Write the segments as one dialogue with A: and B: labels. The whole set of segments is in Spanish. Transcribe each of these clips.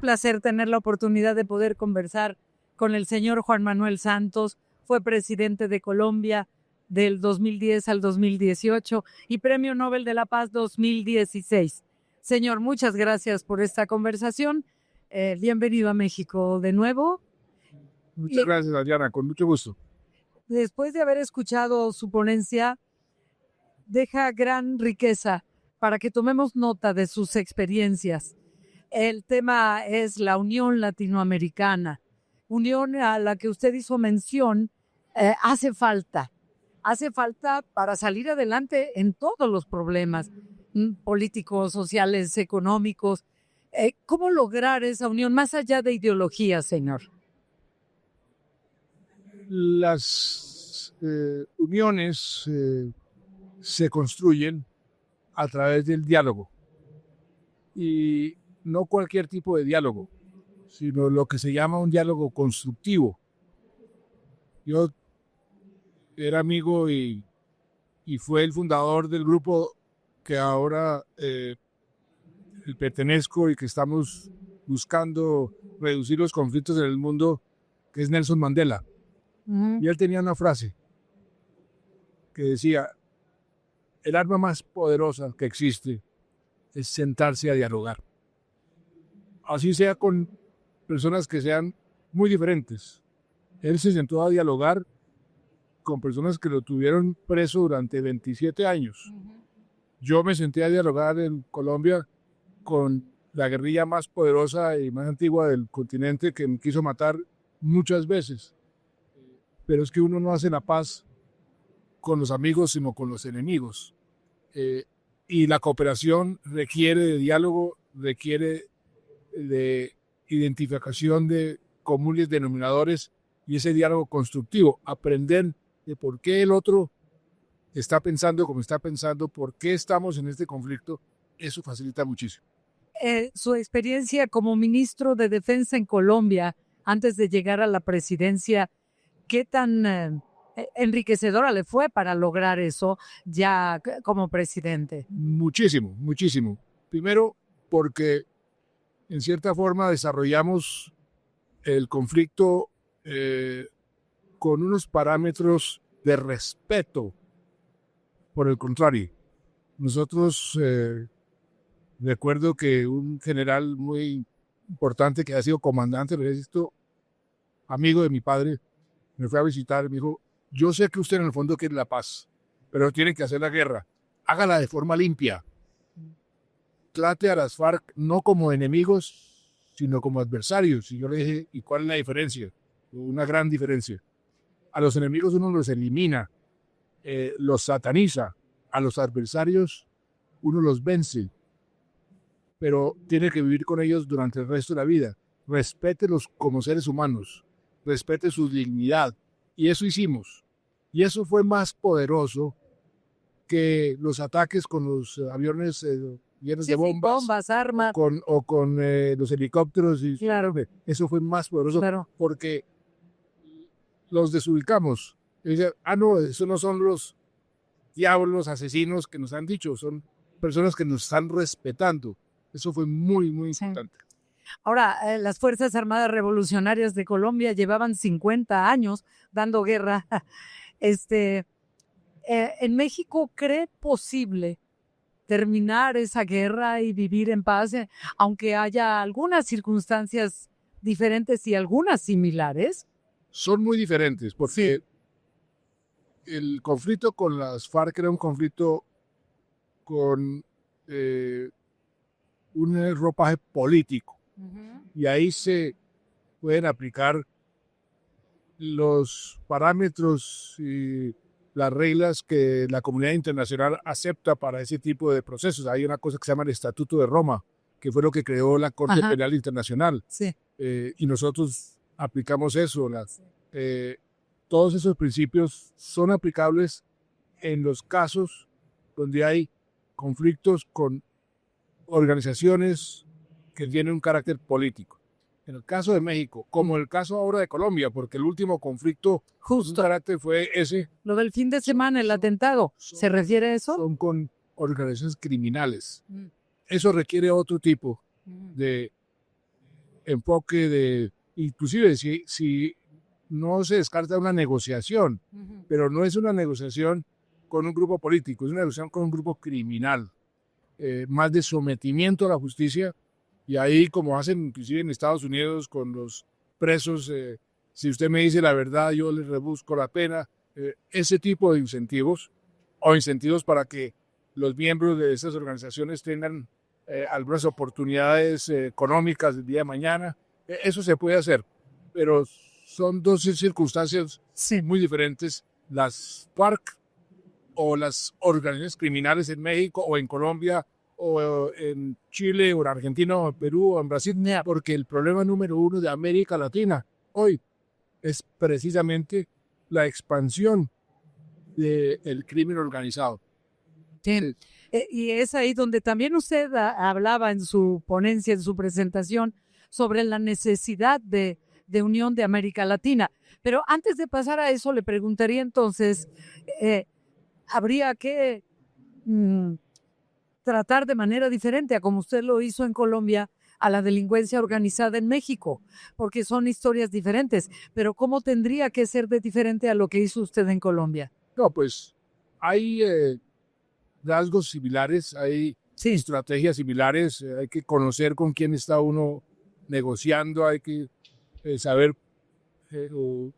A: placer tener la oportunidad de poder conversar con el señor Juan Manuel Santos. Fue presidente de Colombia del 2010 al 2018 y Premio Nobel de la Paz 2016. Señor, muchas gracias por esta conversación. Bienvenido a México de nuevo.
B: Muchas gracias, Adriana, con mucho gusto.
A: Después de haber escuchado su ponencia, deja gran riqueza para que tomemos nota de sus experiencias. El tema es la Unión Latinoamericana, unión a la que usted hizo mención. Hace falta para salir adelante en todos los problemas políticos, sociales, económicos. ¿Cómo lograr esa unión más allá de ideología, señor?
B: Las uniones se construyen a través del diálogo, y no cualquier tipo de diálogo, sino lo que se llama un diálogo constructivo. Yo era amigo y fue el fundador del grupo que ahora pertenezco y que estamos buscando reducir los conflictos en el mundo, que es Nelson Mandela. Y él tenía una frase que decía: el arma más poderosa que existe es sentarse a dialogar. Así sea con personas que sean muy diferentes. Él se sentó a dialogar con personas que lo tuvieron preso durante 27 años. Yo me senté a dialogar en Colombia con la guerrilla más poderosa y más antigua del continente, que me quiso matar muchas veces. Pero es que uno no hace la paz con los amigos, sino con los enemigos. Y la cooperación requiere de diálogo, requiere de identificación de comunes denominadores, y ese diálogo constructivo, aprender de por qué el otro está pensando como está pensando, por qué estamos en este conflicto, eso facilita muchísimo.
A: Su experiencia como ministro de Defensa en Colombia, antes de llegar a la presidencia, ¿qué tan enriquecedora le fue para lograr eso ya como presidente?
B: Muchísimo, muchísimo. Primero, porque en cierta forma desarrollamos el conflicto con unos parámetros de respeto. Por el contrario, nosotros, recuerdo que un general muy importante que ha sido comandante del ejército, amigo de mi padre, me fue a visitar y me dijo: yo sé que usted en el fondo quiere la paz, pero tiene que hacer la guerra. Hágala de forma limpia. Trate a las FARC no como enemigos, sino como adversarios. Y yo le dije: ¿y cuál es la diferencia? Una gran diferencia. A los enemigos uno los elimina, los sataniza. A los adversarios uno los vence, pero tiene que vivir con ellos durante el resto de la vida. Respételos como seres humanos, respete su dignidad. Y eso hicimos. Y eso fue más poderoso que los ataques con los aviones llenos de
A: bombas, armas.
B: O con los helicópteros. Y
A: claro.
B: Eso fue más poderoso,
A: claro,
B: porque los desubicamos. Y dicen: no, eso no son los diablos asesinos que nos han dicho, son personas que nos están respetando. Eso fue muy, muy importante.
A: Ahora, las Fuerzas Armadas Revolucionarias de Colombia llevaban 50 años dando guerra. ¿En México cree posible terminar esa guerra y vivir en paz, aunque haya algunas circunstancias diferentes y algunas similares?
B: Son muy diferentes, porque el conflicto con las FARC era un conflicto con un ropaje político. Y ahí se pueden aplicar los parámetros y las reglas que la comunidad internacional acepta para ese tipo de procesos. Hay una cosa que se llama el Estatuto de Roma, que fue lo que creó la Corte Penal Internacional. Y nosotros aplicamos eso. Todos esos principios son aplicables en los casos donde hay conflictos con organizaciones que tienen un carácter político. En el caso de México, como el caso ahora de Colombia, porque el último conflicto
A: justo
B: de carácter fue ese.
A: Lo del fin de semana, el atentado, ¿se refiere a eso?
B: Son con organizaciones criminales. Eso requiere otro tipo de enfoque de, inclusive si no se descarta una negociación, pero no es una negociación con un grupo político, es una negociación con un grupo criminal, más de sometimiento a la justicia, y ahí como hacen inclusive en Estados Unidos con los presos, si usted me dice la verdad, yo le rebusco la pena, ese tipo de incentivos, o incentivos para que los miembros de esas organizaciones tengan algunas oportunidades económicas el día de mañana, eso se puede hacer, pero son dos circunstancias muy diferentes. Las FARC o las organizaciones criminales en México o en Colombia o en Chile o en Argentina o en Perú o en Brasil, porque el problema número uno de América Latina hoy es precisamente la expansión del crimen organizado.
A: Sí. Y es ahí donde también usted hablaba en su ponencia, en su presentación, sobre la necesidad de unión de América Latina. Pero antes de pasar a eso, le preguntaría entonces, ¿habría que tratar de manera diferente a como usted lo hizo en Colombia a la delincuencia organizada en México? Porque son historias diferentes, pero ¿cómo tendría que ser de diferente a lo que hizo usted en Colombia?
B: No, pues hay rasgos similares, hay estrategias similares, hay que conocer con quién está uno negociando, hay que saber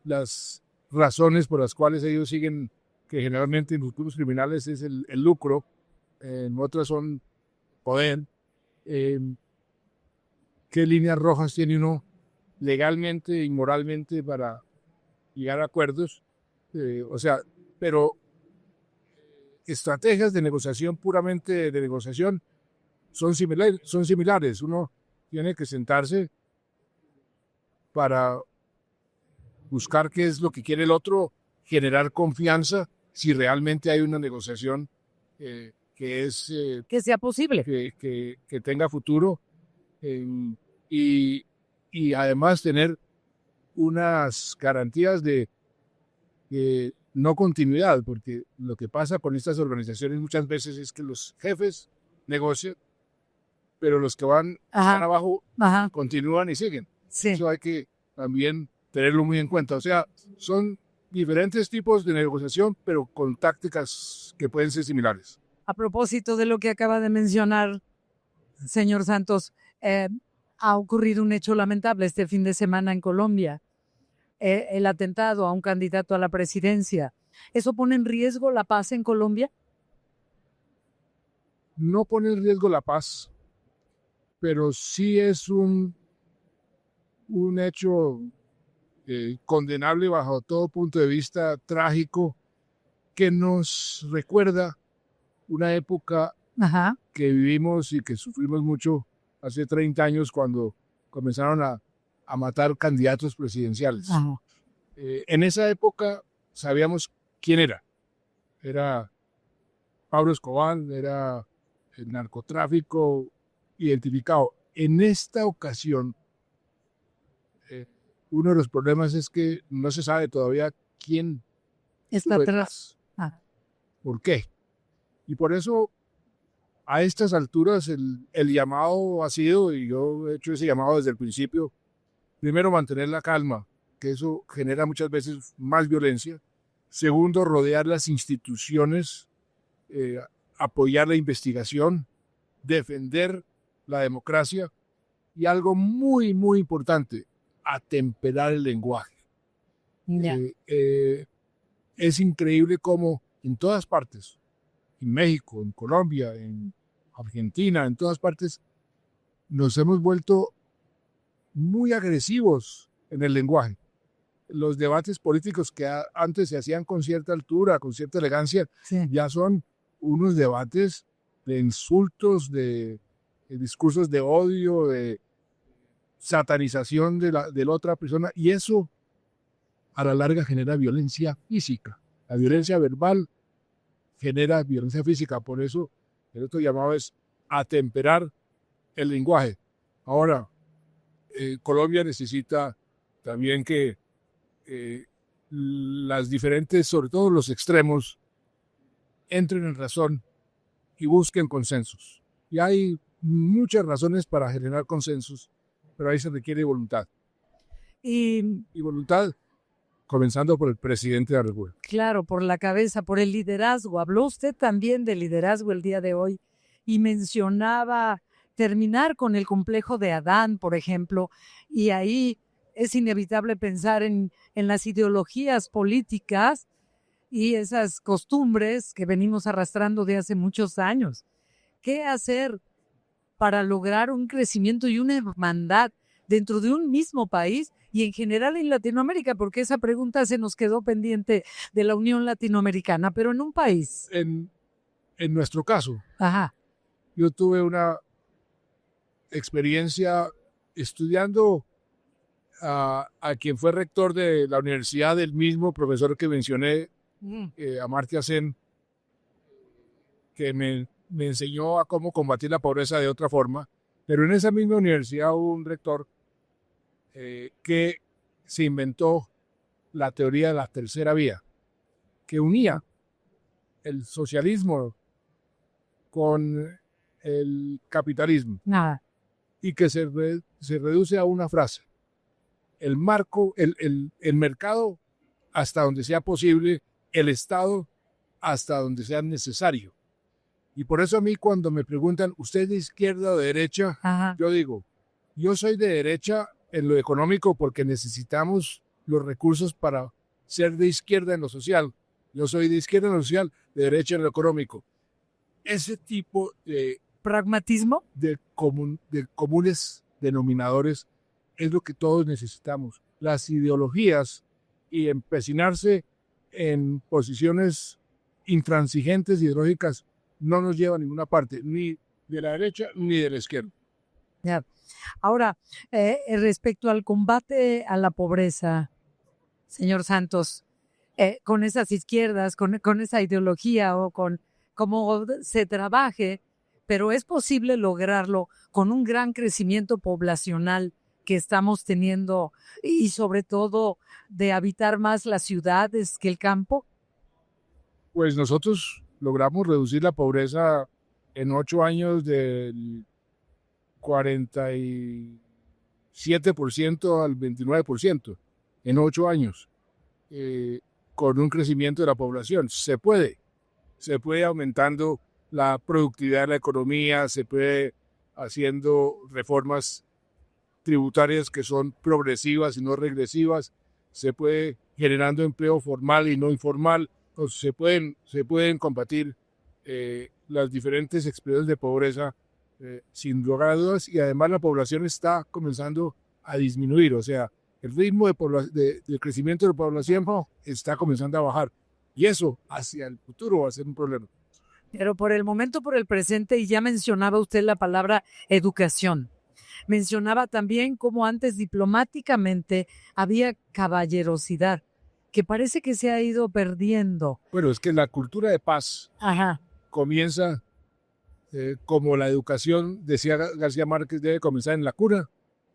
B: las razones por las cuales ellos siguen, que generalmente en los grupos criminales es el lucro, en otras son poder. ¿Qué líneas rojas tiene uno legalmente y moralmente para llegar a acuerdos? O sea, pero estrategias de negociación, puramente de negociación, son similares. Uno tiene que sentarse para buscar qué es lo que quiere el otro, generar confianza si realmente hay una negociación que
A: sea posible,
B: que tenga futuro, y además tener unas garantías de no continuidad, porque lo que pasa con estas organizaciones muchas veces es que los jefes negocian, pero los que van abajo continúan y siguen.
A: Sí.
B: Eso hay que también tenerlo muy en cuenta. O sea, son diferentes tipos de negociación, pero con tácticas que pueden ser similares.
A: A propósito de lo que acaba de mencionar, señor Santos, ha ocurrido un hecho lamentable este fin de semana en Colombia. El atentado a un candidato a la presidencia. ¿Eso pone en riesgo la paz en Colombia?
B: No pone en riesgo la paz, pero sí es un hecho condenable bajo todo punto de vista, trágico, que nos recuerda una época que vivimos y que sufrimos mucho hace 30 años cuando comenzaron a matar candidatos presidenciales. En esa época sabíamos quién era. Era Pablo Escobar, era el narcotráfico identificado. En esta ocasión, uno de los problemas es que no se sabe todavía quién
A: está atrás.
B: ¿Por qué? Y por eso, a estas alturas, el llamado ha sido, y yo he hecho ese llamado desde el principio, primero, mantener la calma, que eso genera muchas veces más violencia. Segundo, rodear las instituciones, apoyar la investigación, defender la democracia. Y algo muy, muy importante, atemperar el lenguaje. Es increíble cómo en todas partes, en México, en Colombia, en Argentina, en todas partes, nos hemos vuelto muy agresivos en el lenguaje. Los debates políticos que antes se hacían con cierta altura, con cierta elegancia, ya son unos debates de insultos, de discursos de odio, de satanización de la otra persona, y eso a la larga genera violencia física. La violencia verbal genera violencia física, por eso el otro llamado es atemperar el lenguaje. Ahora, Colombia necesita también que las diferentes, sobre todo los extremos, entren en razón y busquen consensos. Y hay muchas razones para generar consensos, pero ahí se requiere voluntad.
A: Y
B: Y voluntad, comenzando por el presidente de la República.
A: claro, por la cabeza, por el liderazgo. Habló usted también de liderazgo el día de hoy y mencionaba terminar con el complejo de Adán, por ejemplo, y ahí es inevitable pensar en las ideologías políticas y esas costumbres que venimos arrastrando de hace muchos años. ¿Qué hacer para lograr un crecimiento y una hermandad dentro de un mismo país y en general en Latinoamérica? Porque esa pregunta se nos quedó pendiente de la Unión Latinoamericana, pero en un país.
B: En nuestro caso,
A: Ajá.
B: yo tuve una experiencia estudiando a quien fue rector de la universidad, del mismo profesor que mencioné, Amartya Sen, que me enseñó a cómo combatir la pobreza de otra forma. Pero en esa misma universidad hubo un rector que se inventó la teoría de la tercera vía, que unía el socialismo con el capitalismo
A: Nada.
B: y que se reduce a una frase: el mercado hasta donde sea posible, el Estado hasta donde sea necesario. Y por eso a mí cuando me preguntan, ¿usted es de izquierda o de derecha?
A: Ajá.
B: Yo digo, yo soy de derecha en lo económico porque necesitamos los recursos para ser de izquierda en lo social. Yo soy de izquierda en lo social, de derecha en lo económico. Ese tipo
A: Pragmatismo.
B: de comunes denominadores es lo que todos necesitamos. Las ideologías y empecinarse en posiciones intransigentes ideológicas no nos lleva a ninguna parte, ni de la derecha ni de la izquierda.
A: Ya. Ahora, respecto al combate a la pobreza, señor Santos, con esas izquierdas, con esa ideología o con cómo se trabaje, pero es posible lograrlo con un gran crecimiento poblacional que estamos teniendo y sobre todo de habitar más las ciudades que el campo.
B: Pues nosotros logramos reducir la pobreza en 8 años del 47% al 29%, en 8 años, con un crecimiento de la población. Se puede aumentando la productividad de la economía, se puede haciendo reformas tributarias que son progresivas y no regresivas, se puede generando empleo formal y no informal, se pueden combatir las diferentes expresiones de pobreza sin lugar a dudas, y además la población está comenzando a disminuir, o sea, el ritmo de crecimiento de la población está comenzando a bajar, y eso hacia el futuro va a ser un problema.
A: Pero por el momento, por el presente, y ya mencionaba usted la palabra educación. Mencionaba también cómo antes diplomáticamente había caballerosidad, que parece que se ha ido perdiendo.
B: Bueno, es que la cultura de paz
A: Ajá.
B: comienza como la educación, decía García Márquez, debe comenzar en la cuna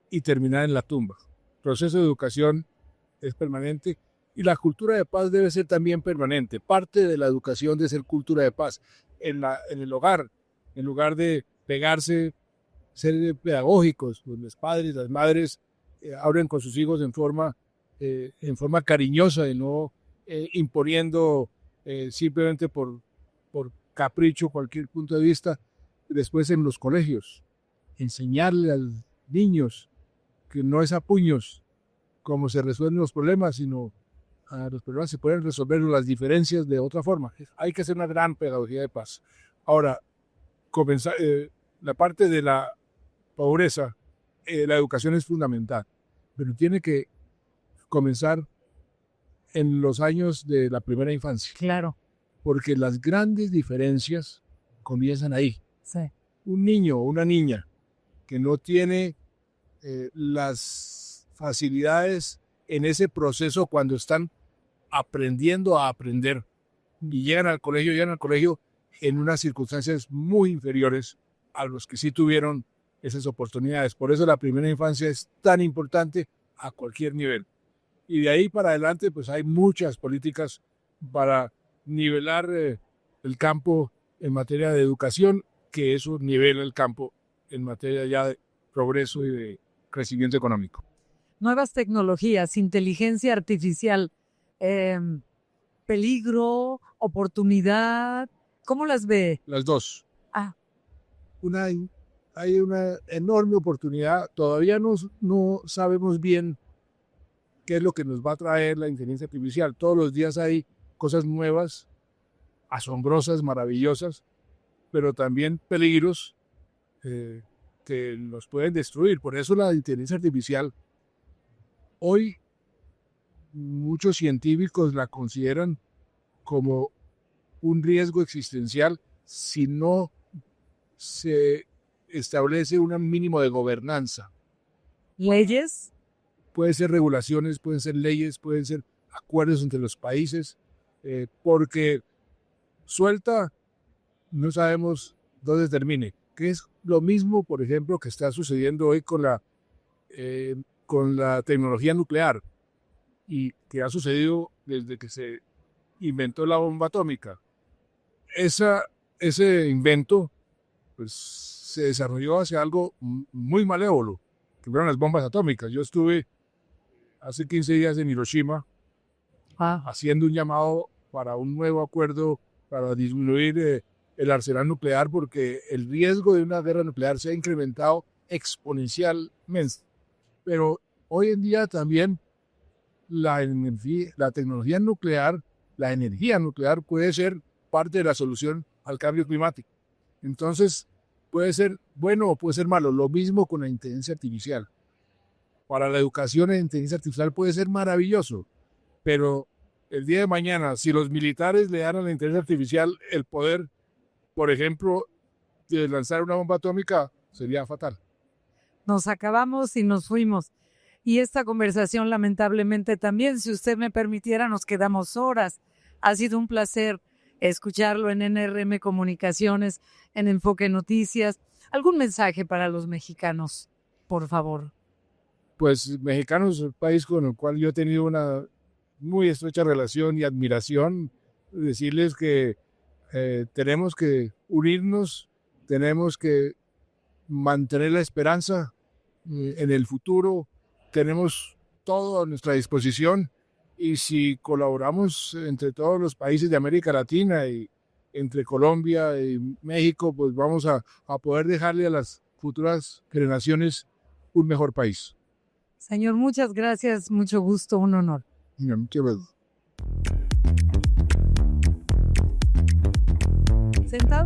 B: y terminar en la tumba. El proceso de educación es permanente y la cultura de paz debe ser también permanente. Parte de la educación debe ser cultura de paz en el hogar, en lugar de pegarse, ser pedagógicos. Pues los padres, las madres hablen con sus hijos en forma cariñosa y no imponiendo simplemente por capricho cualquier punto de vista. Después en los colegios, enseñarle a los niños que no es a puños cómo se resuelven los problemas, sino a los problemas se pueden resolver las diferencias de otra forma. Hay que hacer una gran pedagogía de paz. Ahora, comenzar la parte de la pobreza, la educación es fundamental, pero tiene que comenzar en los años de la primera infancia.
A: Claro.
B: Porque las grandes diferencias comienzan ahí.
A: Sí.
B: Un niño o una niña que no tiene las facilidades en ese proceso cuando están aprendiendo a aprender y llegan al colegio en unas circunstancias muy inferiores a los que sí tuvieron esas oportunidades. Por eso la primera infancia es tan importante a cualquier nivel. Y de ahí para adelante pues hay muchas políticas para nivelar el campo en materia de educación, que eso nivela el campo en materia ya de progreso y crecimiento económico.
A: Nuevas tecnologías, inteligencia artificial, peligro, oportunidad, ¿cómo las ve?
B: Las dos.
A: Ah,
B: Hay una enorme oportunidad. Todavía no sabemos bien qué es lo que nos va a traer la inteligencia artificial. Todos los días hay cosas nuevas, asombrosas, maravillosas, pero también peligros que nos pueden destruir. Por eso la inteligencia artificial, hoy muchos científicos la consideran como un riesgo existencial si no se establece un mínimo de gobernanza.
A: leyes.
B: Pueden ser regulaciones, pueden ser leyes, pueden ser acuerdos entre los países, porque suelta no sabemos dónde termine. Que es lo mismo, por ejemplo, que está sucediendo hoy con la tecnología nuclear y que ha sucedido desde que se inventó la bomba atómica. Ese invento pues, se desarrolló hacia algo muy malévolo, que fueron las bombas atómicas. Yo estuve hace 15 días en Hiroshima haciendo un llamado para un nuevo acuerdo para disminuir el arsenal nuclear, porque el riesgo de una guerra nuclear se ha incrementado exponencialmente. Pero hoy en día también la tecnología nuclear, la energía nuclear puede ser parte de la solución al cambio climático. Entonces, puede ser bueno o puede ser malo. Lo mismo con la inteligencia artificial. Para la educación, la inteligencia artificial puede ser maravilloso, pero el día de mañana, si los militares le dan a la inteligencia artificial el poder, por ejemplo, de lanzar una bomba atómica, sería fatal.
A: Nos acabamos y nos fuimos. Y esta conversación, lamentablemente, también, si usted me permitiera, nos quedamos horas. Ha sido un placer escucharlo en NRM Comunicaciones, en Enfoque Noticias. ¿Algún mensaje para los mexicanos, por favor?
B: Pues mexicanos es un país con el cual yo he tenido una muy estrecha relación y admiración. Decirles que tenemos que unirnos, tenemos que mantener la esperanza en el futuro, tenemos todo a nuestra disposición, y si colaboramos entre todos los países de América Latina y entre Colombia y México, pues vamos a poder dejarle a las futuras generaciones un mejor país.
A: Señor, muchas gracias, mucho gusto, un honor.
B: Muchas gracias.
A: ¿Sentado?